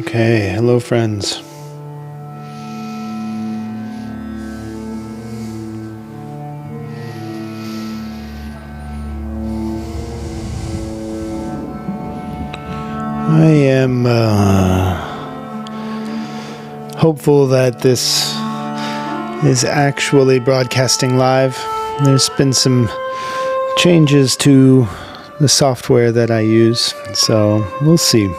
Okay, hello friends. I am hopeful that this is actually broadcasting live. There's been some changes to the software that I use, so we'll see.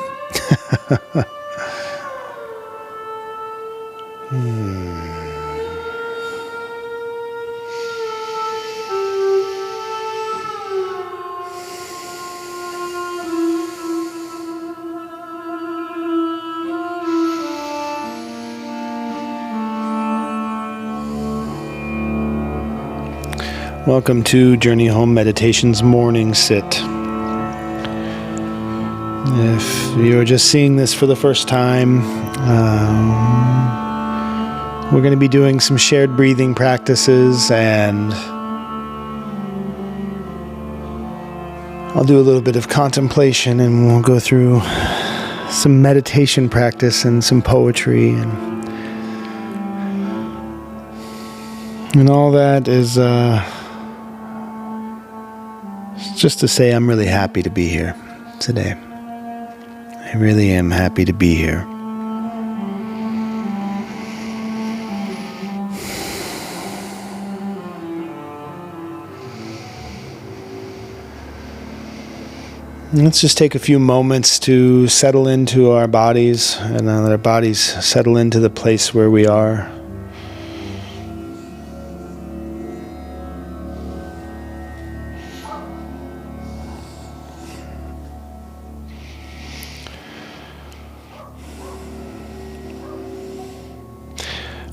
Welcome to Journey Home Meditation's Morning Sit. If you're just seeing this for the first time, we're going to be doing some shared breathing practices, and I'll do a little bit of contemplation, and we'll go through some meditation practice and some poetry, and all that is just to say I'm really happy to be here today. I really am happy to be here. Let's just take a few moments to settle into our bodies, and let our bodies settle into the place where we are.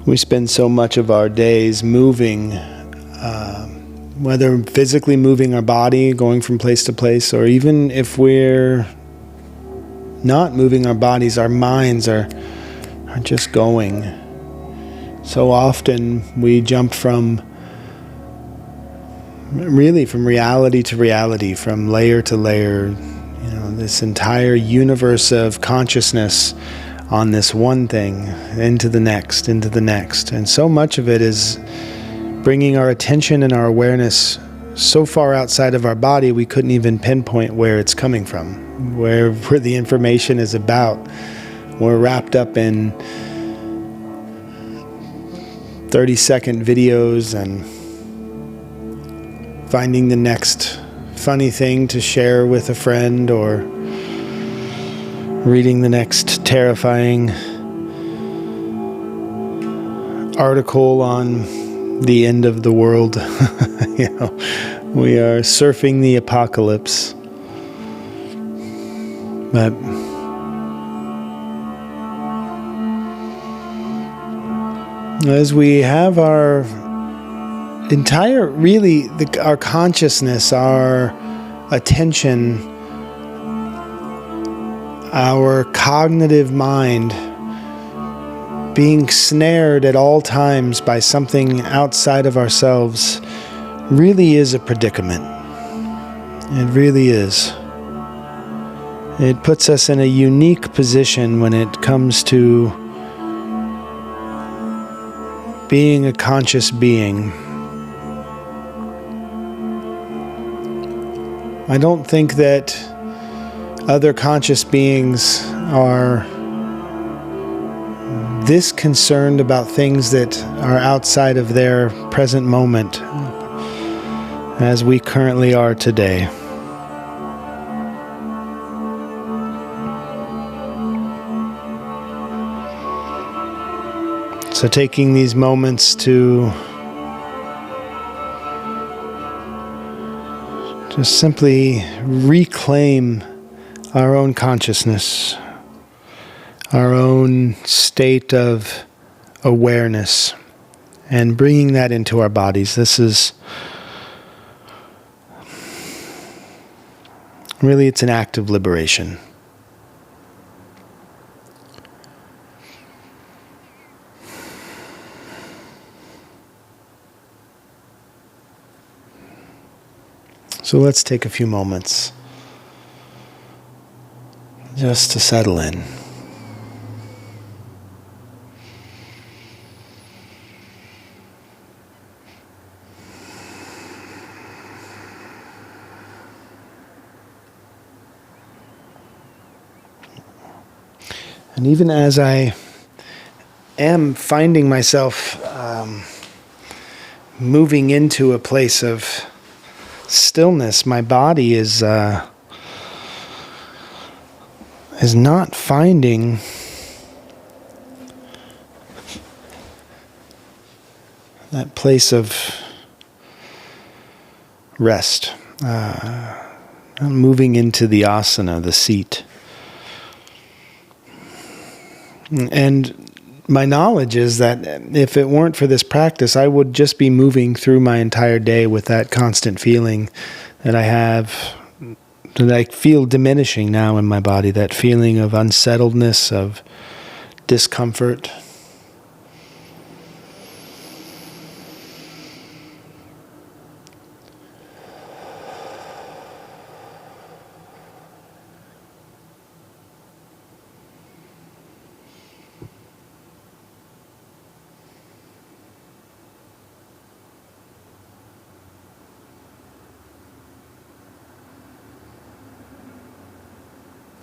We spend so much of our days moving, whether physically moving our body, going from place to place, or even if we're not moving our bodies, our minds are just going. So often we jump from reality to reality, from layer to layer, this entire universe of consciousness on this one thing, into the next. And so much of it is bringing our attention and our awareness so far outside of our body we couldn't even pinpoint where it's coming from, where the information is about. We're wrapped up in 30-second videos and finding the next funny thing to share with a friend, or reading the next terrifying article on the end of the world. We are surfing the apocalypse. But as we have our entire, our consciousness, our attention, our cognitive mind being snared at all times by something outside of ourselves really is a predicament. It really is. It puts us in a unique position when it comes to being a conscious being. I don't think that other conscious beings are this concerned about things that are outside of their present moment as we currently are today. So taking these moments to just simply reclaim our own consciousness, our own state of awareness, and bringing that into our bodies. This is really, it's an act of liberation. So let's take a few moments just to settle in. And even as I am finding myself moving into a place of stillness, my body is not finding that place of rest. I'm moving into the asana, the seat. And my knowledge is that if it weren't for this practice, I would just be moving through my entire day with that constant feeling that I have, that I feel diminishing now in my body, that feeling of unsettledness, of discomfort.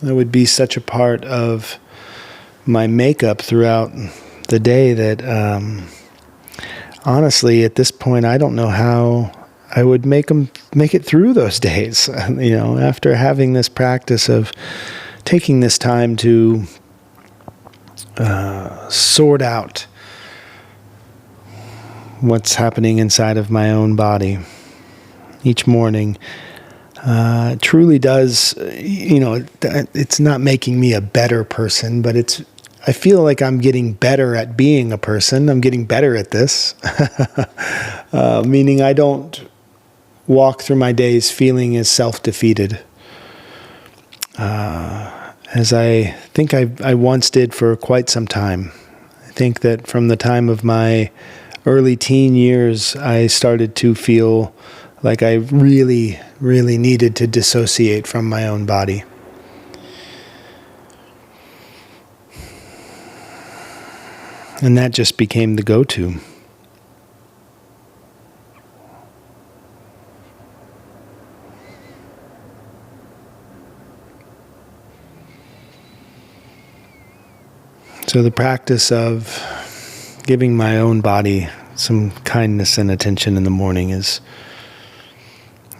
That would be such a part of my makeup throughout the day that honestly, at this point, I don't know how I would make it through those days. After having this practice of taking this time to sort out what's happening inside of my own body each morning. Truly does, it's not making me a better person, but I feel like I'm getting better at being a person. I'm getting better at this, meaning I don't walk through my days feeling as self-defeated as I think I once did for quite some time. I think that from the time of my early teen years, I started to feel like I really, really needed to dissociate from my own body. And that just became the go-to. So the practice of giving my own body some kindness and attention in the morning it's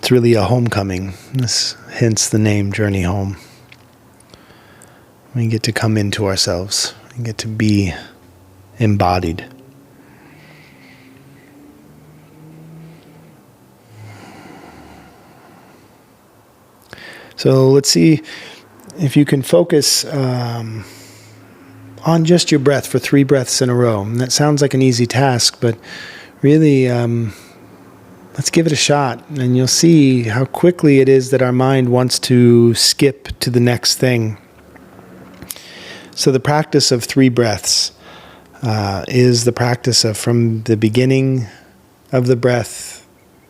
really a homecoming. Hence the name Journey Home. We get to come into ourselves and get to be embodied. So let's see if you can focus on just your breath for 3 breaths in a row. And that sounds like an easy task, but really let's give it a shot, and you'll see how quickly it is that our mind wants to skip to the next thing. So the practice of 3 breaths is the practice of from the beginning of the breath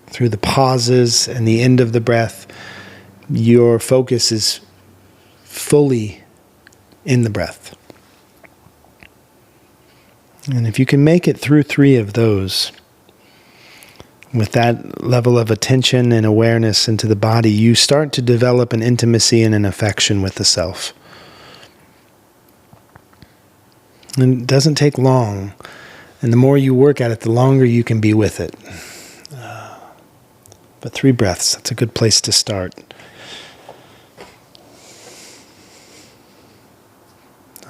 through the pauses and the end of the breath, your focus is fully in the breath. And if you can make it through 3 of those, with that level of attention and awareness into the body, you start to develop an intimacy and an affection with the self. And it doesn't take long. And the more you work at it, the longer you can be with it. But 3 breaths, that's a good place to start.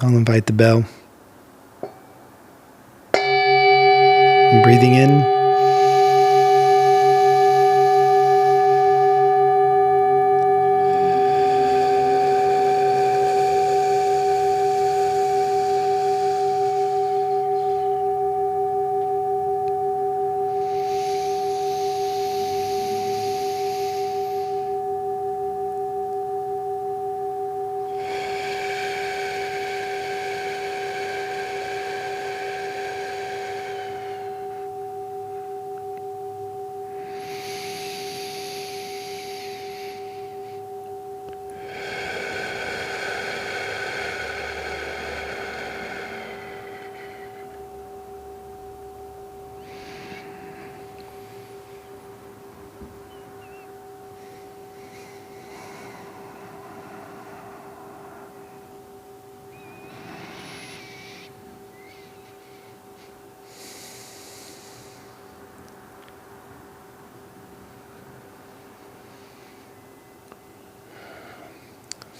I'll invite the bell. Breathing in.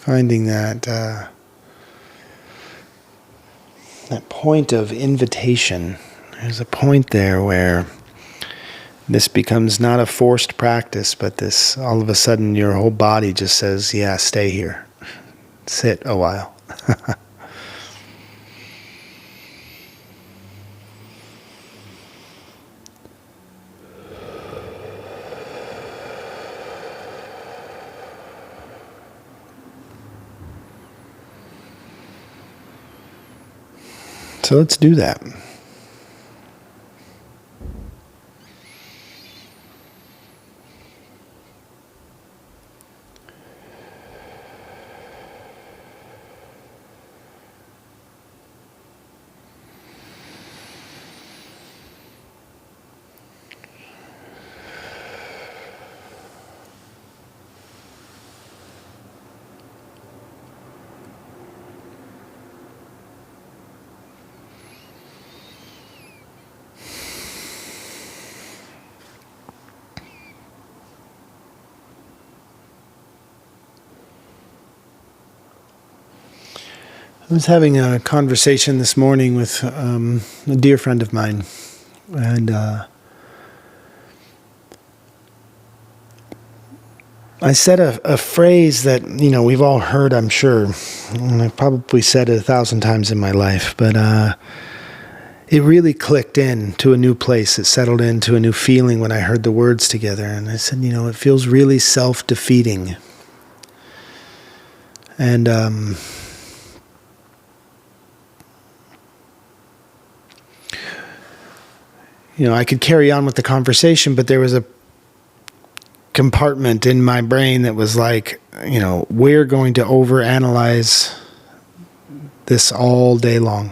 Finding that that point of invitation. There's a point there where this becomes not a forced practice, but this, all of a sudden, your whole body just says, yeah, stay here. Sit a while. So let's do that. I was having a conversation this morning with a dear friend of mine, and I said a phrase that, we've all heard, I'm sure, and I've probably said it 1,000 times in my life, but it really clicked in to a new place. It settled into a new feeling when I heard the words together, and I said, it feels really self-defeating. And I could carry on with the conversation, but there was a compartment in my brain that was like, we're going to overanalyze this all day long.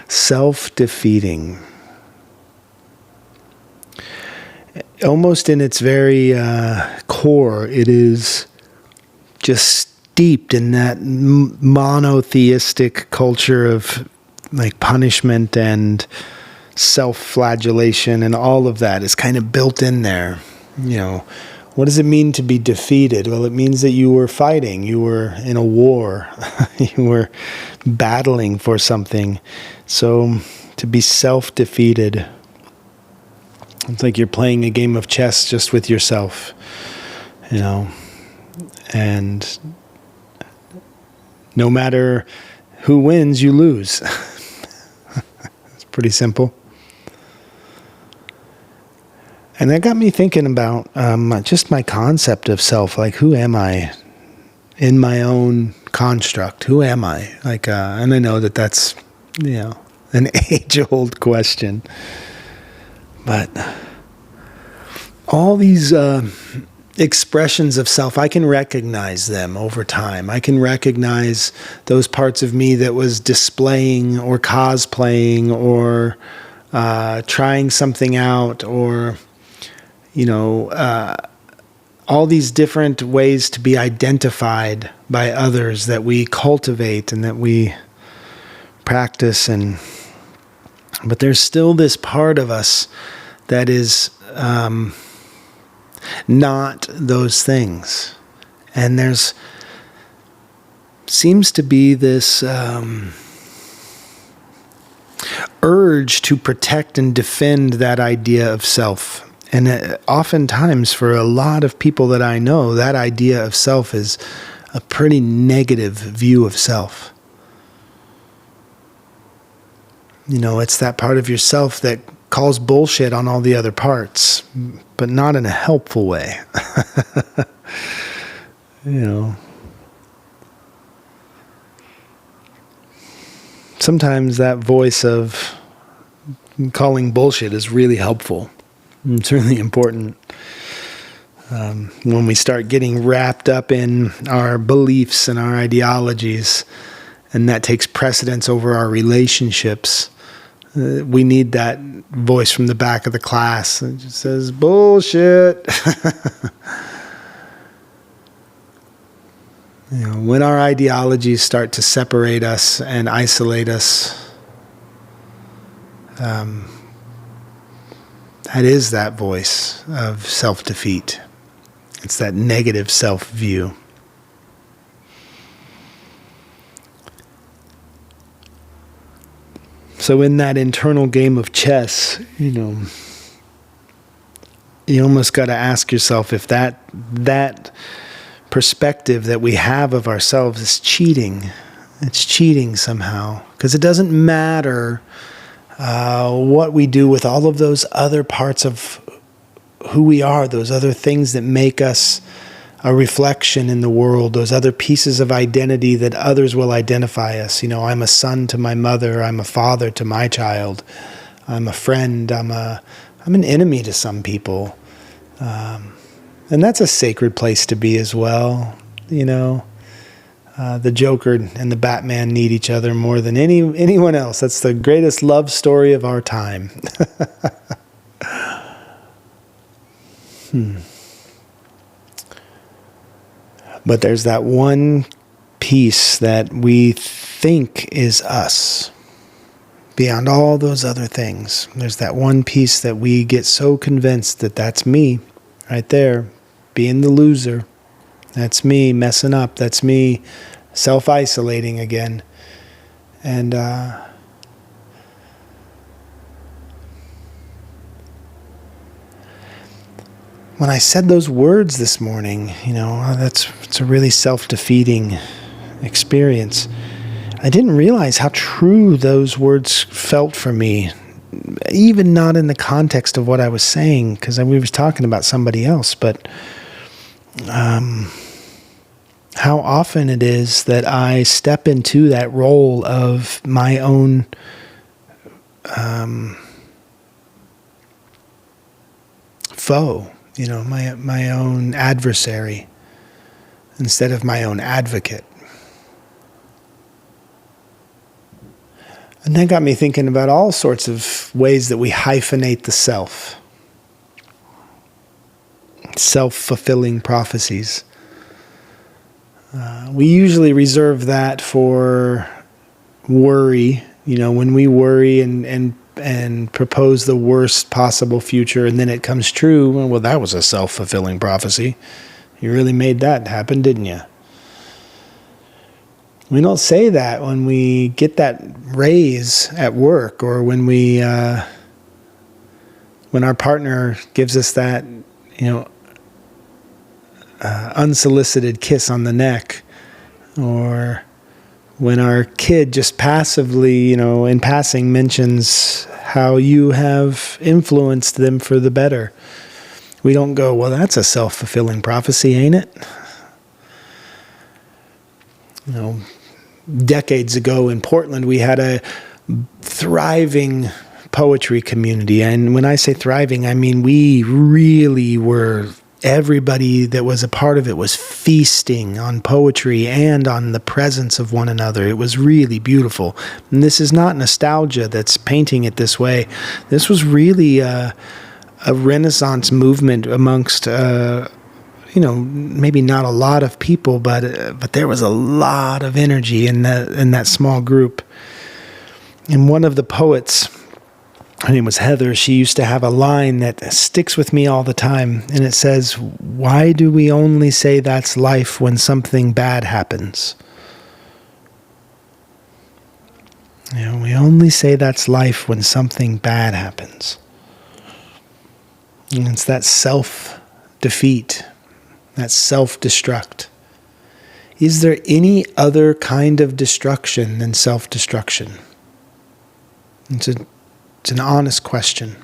Self-defeating. Almost in its very core, it is just steeped in that monotheistic culture of like punishment and self-flagellation, and all of that is kind of built in there. What does it mean to be defeated? Well, it means that you were fighting, you were in a war, you were battling for something. So to be self-defeated, it's like you're playing a game of chess just with yourself, and no matter who wins, you lose. It's pretty simple. And that got me thinking about just my concept of self. Like, who am I in my own construct? Who am I? Like, and I know that that's, an age-old question. But all these expressions of self, I can recognize them over time. I can recognize those parts of me that was displaying or cosplaying or trying something out, or all these different ways to be identified by others that we cultivate and that we practice. But there's still this part of us that is not those things. And there's seems to be this urge to protect and defend that idea of self. And oftentimes, for a lot of people that I know, that idea of self is a pretty negative view of self. It's that part of yourself that calls bullshit on all the other parts, but not in a helpful way. Sometimes that voice of calling bullshit is really helpful. It's really important. When we start getting wrapped up in our beliefs and our ideologies, and that takes precedence over our relationships, we need that voice from the back of the class that just says, bullshit. When our ideologies start to separate us and isolate us, that is that voice of self-defeat. It's that negative self-view. So in that internal game of chess, you almost got to ask yourself if that perspective that we have of ourselves is cheating. It's cheating somehow. Because it doesn't matter what we do with all of those other parts of who we are, those other things that make us a reflection in the world, those other pieces of identity that others will identify us. I'm a son to my mother, I'm a father to my child, I'm a friend, I'm an enemy to some people. And that's a sacred place to be as well. The Joker and the Batman need each other more than anyone else. That's the greatest love story of our time. But there's that one piece that we think is us. Beyond all those other things, there's that one piece that we get so convinced that that's me, right there, being the loser. That's me messing up. That's me self-isolating again. And when I said those words this morning, it's a really self-defeating experience. I didn't realize how true those words felt for me, even not in the context of what I was saying, because we was talking about somebody else, but how often it is that I step into that role of my own foe, my own adversary, instead of my own advocate. And that got me thinking about all sorts of ways that we hyphenate the self. Self-fulfilling prophecies. We usually reserve that for worry, when we worry and propose the worst possible future, and then it comes true. Well, that was a self-fulfilling prophecy. You really made that happen, didn't you? We don't say that when we get that raise at work, or when when our partner gives us that, unsolicited kiss on the neck, or when our kid just passively, in passing mentions how you have influenced them for the better. We don't go, well, that's a self-fulfilling prophecy, ain't it? Decades ago in Portland, we had a thriving poetry community. And when I say thriving, I mean we really were, everybody that was a part of it was feasting on poetry and on the presence of one another. It was really beautiful. And this is not nostalgia that's painting it this way. This was really a Renaissance movement amongst maybe not a lot of people, but there was a lot of energy in that small group. And one of the poets, her name was Heather, she used to have a line that sticks with me all the time, and it says, "Why do we only say that's life when something bad happens?" We only say that's life when something bad happens. And it's that self-defeat. That self-destruct. Is there any other kind of destruction than self-destruction? It's an honest question.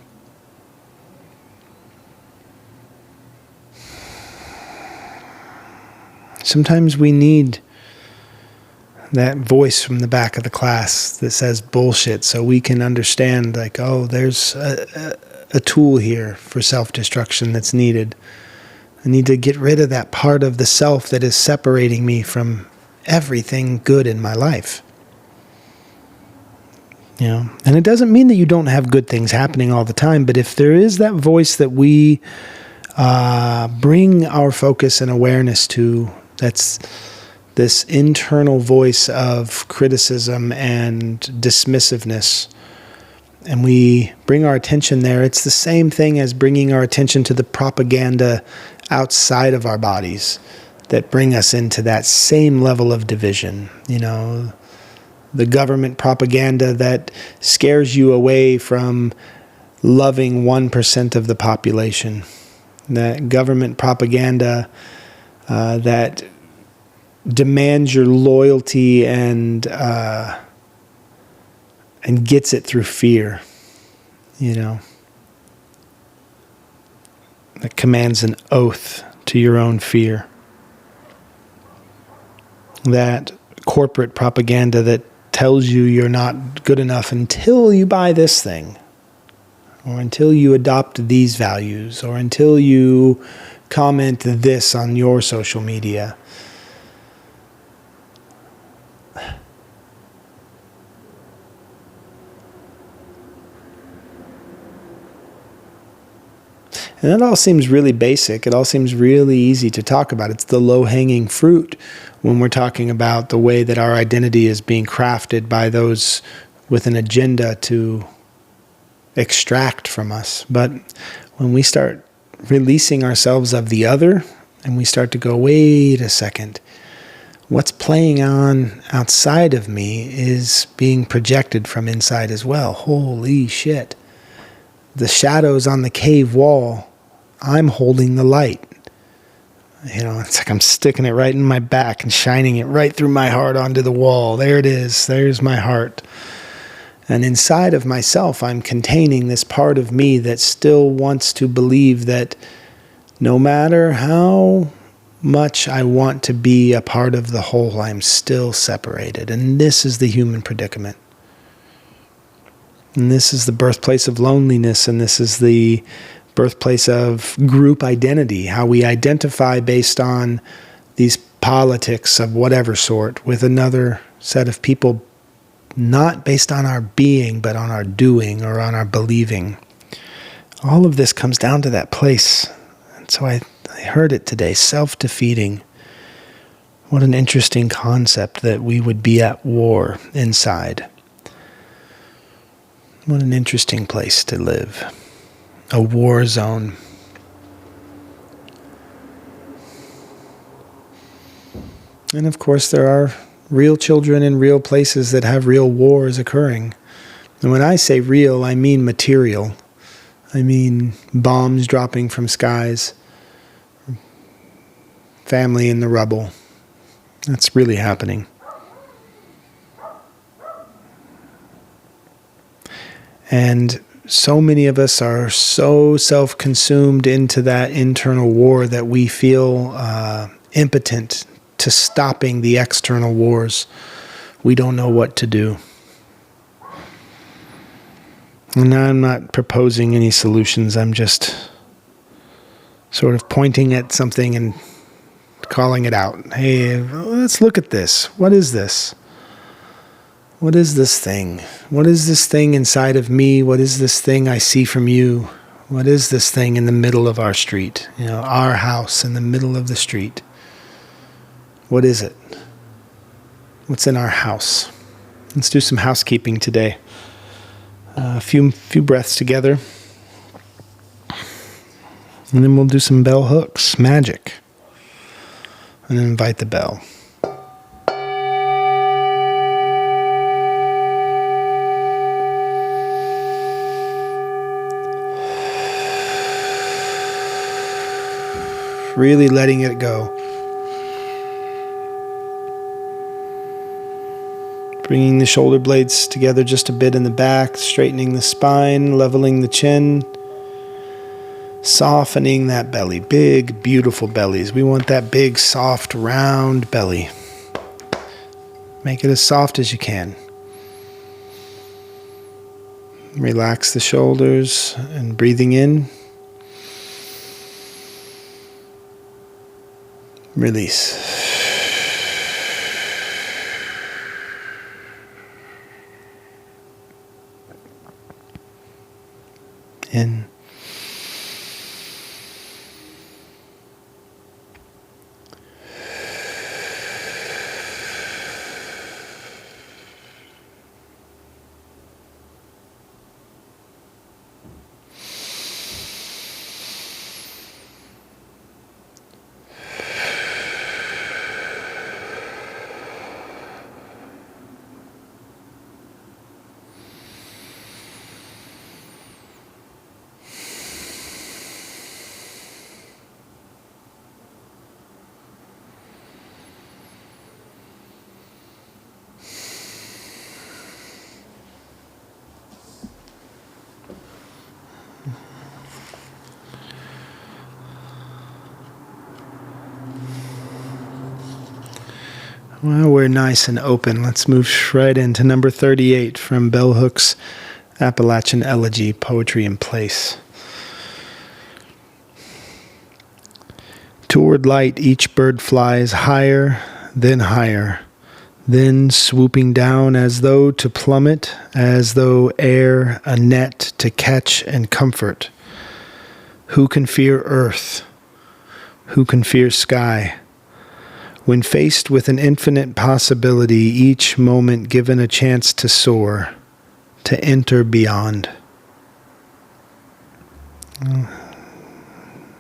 Sometimes we need that voice from the back of the class that says bullshit, so we can understand, like, oh, there's a tool here for self-destruction that's needed. I need to get rid of that part of the self that is separating me from everything good in my life. And it doesn't mean that you don't have good things happening all the time, but if there is that voice that we bring our focus and awareness to, that's this internal voice of criticism and dismissiveness, and we bring our attention there, it's the same thing as bringing our attention to the propaganda outside of our bodies that bring us into that same level of division. the government propaganda that scares you away from loving 1% of the population, that government propaganda that demands your loyalty and gets it through fear, that commands an oath to your own fear. That corporate propaganda that tells you you're not good enough until you buy this thing, or until you adopt these values, or until you comment this on your social media. And that all seems really basic. It all seems really easy to talk about. It's the low-hanging fruit when we're talking about the way that our identity is being crafted by those with an agenda to extract from us. But when we start releasing ourselves of the other, and we start to go, wait a second, what's playing on outside of me is being projected from inside as well. Holy shit. The shadows on the cave wall, I'm holding the light. It's like I'm sticking it right in my back and shining it right through my heart onto the wall. There it is. There's my heart. And inside of myself, I'm containing this part of me that still wants to believe that no matter how much I want to be a part of the whole, I'm still separated. And this is the human predicament. And this is the birthplace of loneliness, and this is the birthplace of group identity, how we identify based on these politics of whatever sort with another set of people, not based on our being, but on our doing or on our believing. All of this comes down to that place. And so I heard it today, self-defeating. What an interesting concept that we would be at war inside. What an interesting place to live. A war zone. And of course there are real children in real places that have real wars occurring. And when I say real, I mean material. I mean bombs dropping from skies. Family in the rubble. That's really happening. And so many of us are so self-consumed into that internal war that we feel impotent to stopping the external wars. We don't know what to do. And I'm not proposing any solutions. I'm just sort of pointing at something and calling it out. Hey, let's look at this. What is this? What is this thing? What is this thing inside of me? What is this thing I see from you? What is this thing in the middle of our street? Our house in the middle of the street. What is it? What's in our house? Let's do some housekeeping today. A few breaths together. And then we'll do some bell hooks, magic. And then invite the bell. Really letting it go. Bringing the shoulder blades together just a bit in the back, straightening the spine, leveling the chin, softening that belly. Big, beautiful bellies. We want that big, soft, round belly. Make it as soft as you can. Relax the shoulders and breathing in. Release. In. Well, we're nice and open. Let's move right into number 38 from Bell Hook's Appalachian Elegy, Poetry in Place. Toward light each bird flies higher, then swooping down as though to plummet, as though ere a net to catch and comfort. Who can fear earth? Who can fear sky? When faced with an infinite possibility, each moment given a chance to soar, to enter beyond.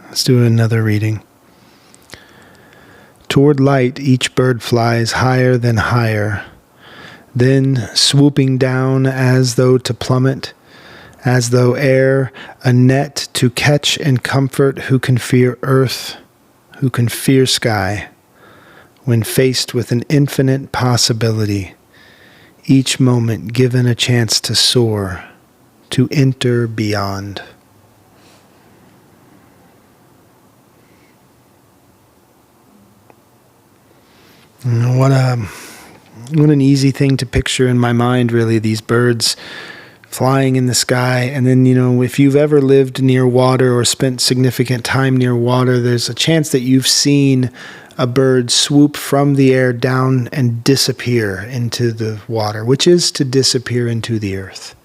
Let's do another reading. Toward light each bird flies higher, then swooping down as though to plummet, as though ere a net to catch and comfort. Who can fear earth? Who can fear sky? When faced with an infinite possibility, each moment given a chance to soar, to enter beyond. What an easy thing to picture in my mind, really, these birds flying in the sky. And then, if you've ever lived near water or spent significant time near water, there's a chance that you've seen a bird swoop from the air down and disappear into the water, which is to disappear into the earth.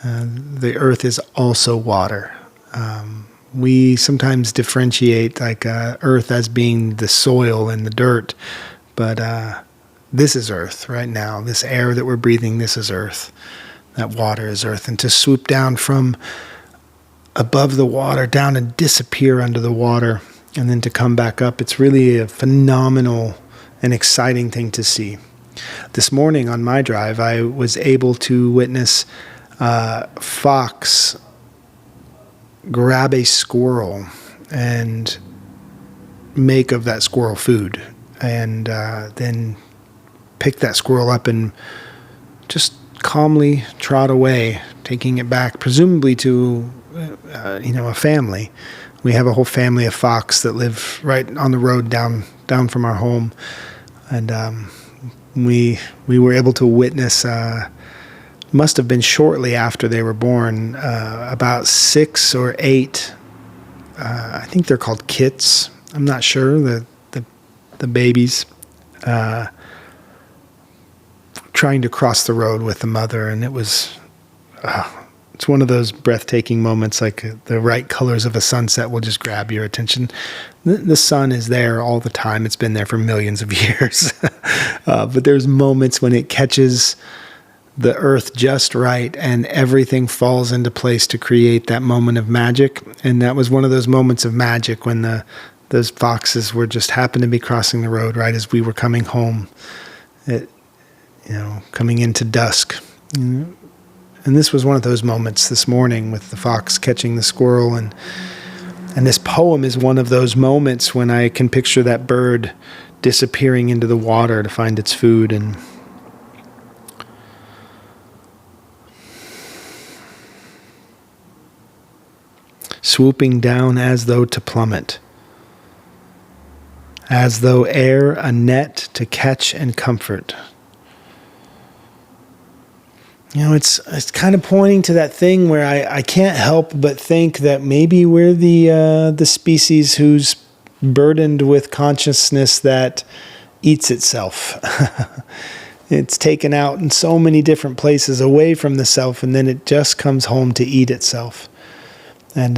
The earth is also water. We sometimes differentiate earth as being the soil and the dirt, but this is earth right now. This air that we're breathing, this is earth. That water is earth. And to swoop down from above the water down and disappear under the water, and then to come back up, it's really a phenomenal and exciting thing to see. This morning on my drive, I was able to witness a fox grab a squirrel and make of that squirrel food, and then pick that squirrel up and just calmly trot away, taking it back, presumably to a family. We have a whole family of fox that live right on the road down from our home, and we were able to witness. Must have been shortly after they were born. About 6 or 8. I think they're called kits. I'm not sure. The babies trying to cross the road with the mother, and it was. It's one of those breathtaking moments, like the right colors of a sunset will just grab your attention. The sun is there all the time. It's been there for millions of years. But there's moments when it catches the earth just right and everything falls into place to create that moment of magic. And that was one of those moments of magic when those foxes were just happened to be crossing the road right as we were coming home, coming into dusk. And this was one of those moments this morning with the fox catching the squirrel. And this poem is one of those moments when I can picture that bird disappearing into the water to find its food. And swooping down as though to plummet, as though ere a net to catch and comfort. It's kind of pointing to that thing where I can't help but think that maybe we're the species who's burdened with consciousness that eats itself. It's taken out in so many different places away from the self, and then it just comes home to eat itself. And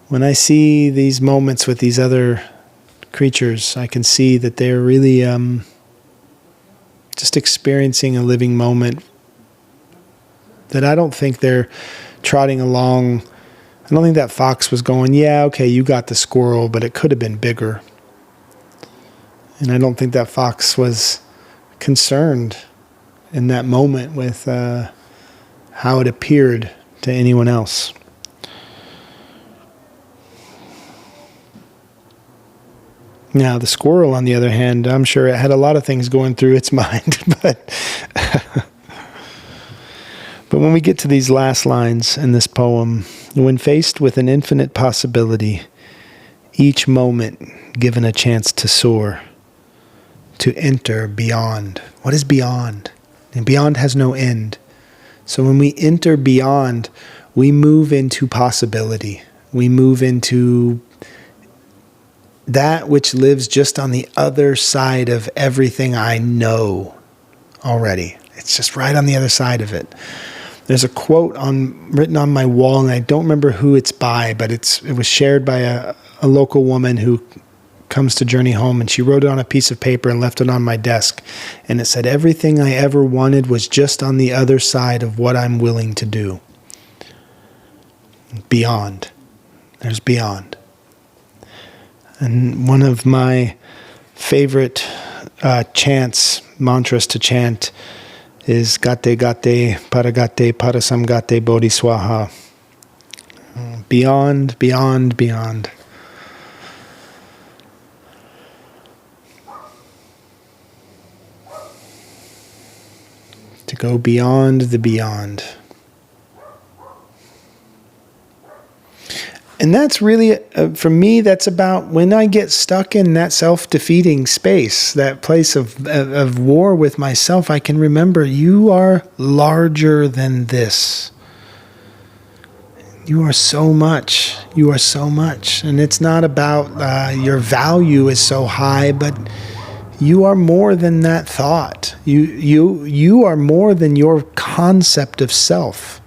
when I see these moments with these other creatures, I can see that they're really just experiencing a living moment, that I don't think they're trotting along. I don't think that fox was going, yeah, okay, you got the squirrel, but it could have been bigger. And I don't think that fox was concerned in that moment with how it appeared to anyone else. Now, the squirrel, on the other hand, I'm sure it had a lot of things going through its mind. But when we get to these last lines in this poem, when faced with an infinite possibility, Each moment given a chance to soar, to enter beyond. What is beyond? And beyond has no end. So when we enter beyond, we move into possibility. We move into that which lives just on the other side of everything I know already. It's just right on the other side of it. There's a quote written on my wall, and I don't remember who it's by, but it was shared by a local woman who comes to Journey Home, and she wrote it on a piece of paper and left it on my desk. And it said, everything I ever wanted was just on the other side of what I'm willing to do. Beyond. There's beyond. And one of my favorite mantras to chant is Gate Gate Paragate Parasamgate Bodhiswaha. Beyond, beyond, beyond. To go beyond the beyond. And that's really, for me, that's about when I get stuck in that self-defeating space, that place of war with myself, I can remember you are larger than this. You are so much. You are so much. And it's not about your value is so high, but you are more than that thought. You are more than your concept of self.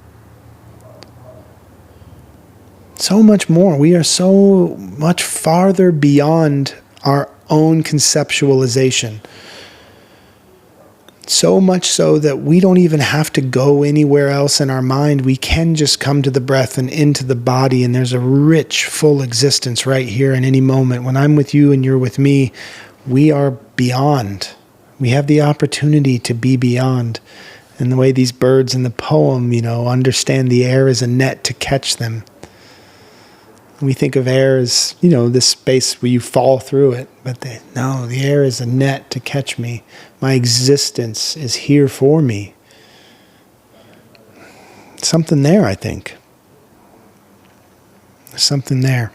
So much more. We are so much farther beyond our own conceptualization. So much so that we don't even have to go anywhere else in our mind. We can just come to the breath and into the body, and there's a rich, full existence right here in any moment. When I'm with you and you're with me, we are beyond. We have the opportunity to be beyond. And the way these birds in the poem, understand the air as a net to catch them. We think of air as, this space where you fall through it. But no, the air is a net to catch me. My existence is here for me. Something there, I think. There's something there.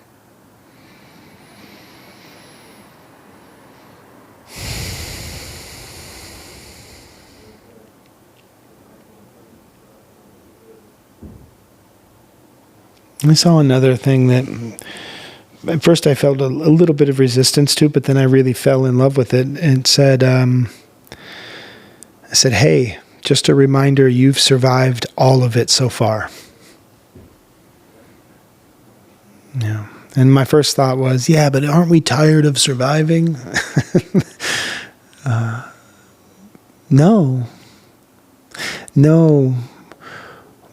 I saw another thing that at first I felt a little bit of resistance to, but then I really fell in love with it. And it said, I said, hey, just a reminder, you've survived all of it so far. Yeah. And my first thought was, yeah, but aren't we tired of surviving? No.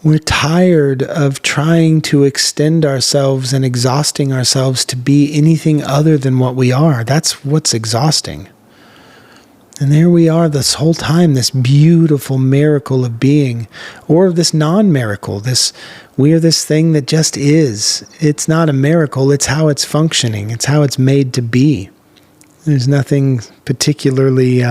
We're tired of trying to extend ourselves and exhausting ourselves to be anything other than what we are. That's what's exhausting. And there we are this whole time, this beautiful miracle of being, or this non-miracle, we are this thing that just is. It's not a miracle, it's how it's functioning. It's how it's made to be. There's nothing particularly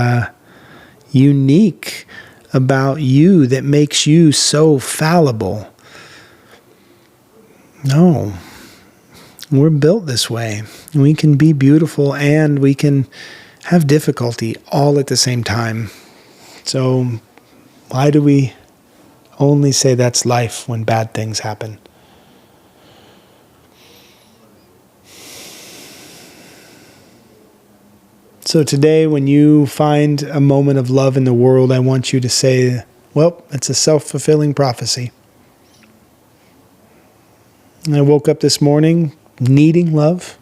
unique about you that makes you so fallible. No. We're built this way. We can be beautiful and we can have difficulty all at the same time. So why do we only say that's life when bad things happen? So today, when you find a moment of love in the world, I want you to say, well, it's a self-fulfilling prophecy. And I woke up this morning needing love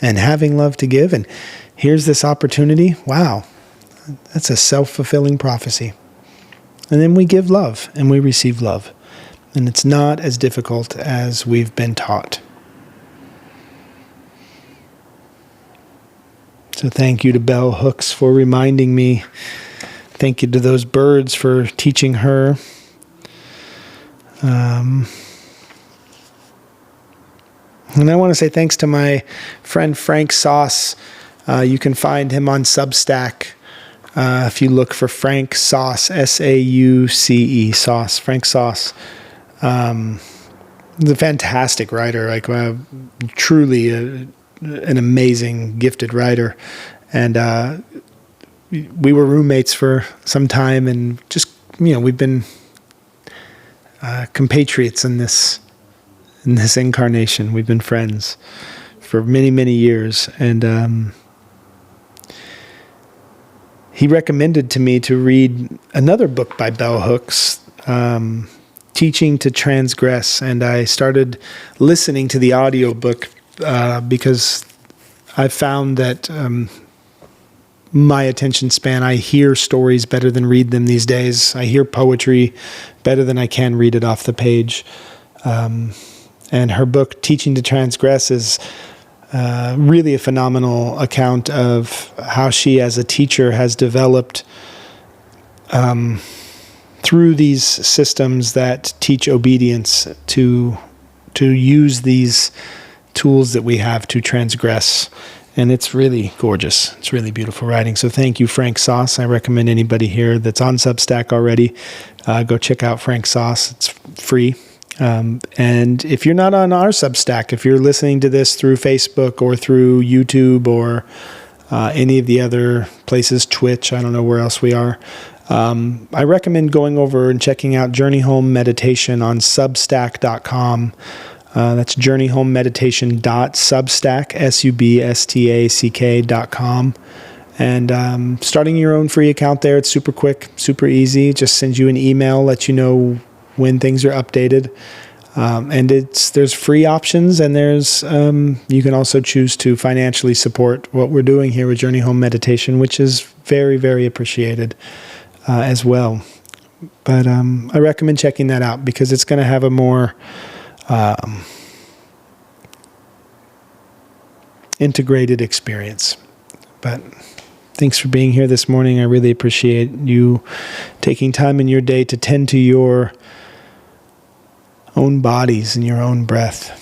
and having love to give, and here's this opportunity. Wow, that's a self-fulfilling prophecy. And then we give love and we receive love. And it's not as difficult as we've been taught. So thank you to Bell Hooks for reminding me. Thank you to those birds for teaching her. And I want to say thanks to my friend Frank Sauce. You can find him on Substack. If you look for Frank Sauce, S-A-U-C-E, Sauce, Frank Sauce. He's a fantastic writer, truly an amazing, gifted writer. And we were roommates for some time, and just, we've been compatriots in this incarnation. We've been friends for many, many years. And he recommended to me to read another book by Bell Hooks, Teaching to Transgress. And I started listening to the audiobook because I found that my attention span, I hear stories better than read them these days. I hear poetry better than I can read it off the page. And her book, Teaching to Transgress, is really a phenomenal account of how she, as a teacher, has developed through these systems that teach obedience to use these tools that we have to transgress. And it's really gorgeous. It's really beautiful writing. So thank you, Frank Sauce. I recommend anybody here that's on Substack already, go check out Frank Sauce. It's free. And if you're not on our Substack, if you're listening to this through Facebook or through YouTube or any of the other places, Twitch, I don't know where else we are, I recommend going over and checking out Journey Home Meditation on Substack.com. That's journeyhomemeditation.substack, substack.com. And starting your own free account there, it's super quick, super easy. Just sends you an email, let you know when things are updated. And there's free options, and there's you can also choose to financially support what we're doing here with Journey Home Meditation, which is very, very appreciated as well. But I recommend checking that out because it's going to have a more integrated experience. But thanks for being here this morning. I really appreciate you taking time in your day to tend to your own bodies and your own breath,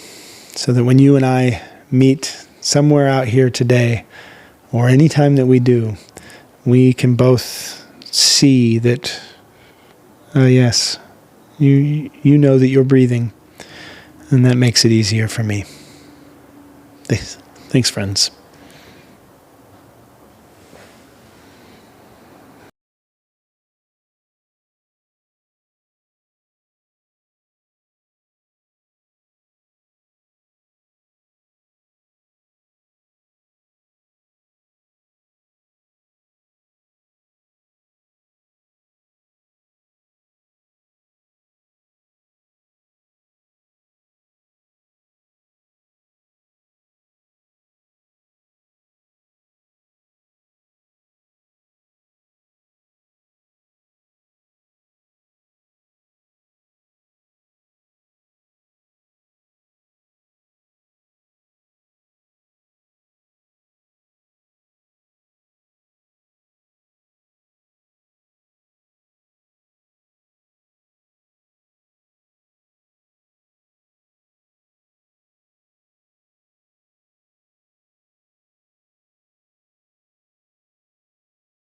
so that when you and I meet somewhere out here today, or any time that we do, we can both see that, yes, you know that you're breathing, and that makes it easier for me. Thanks, friends.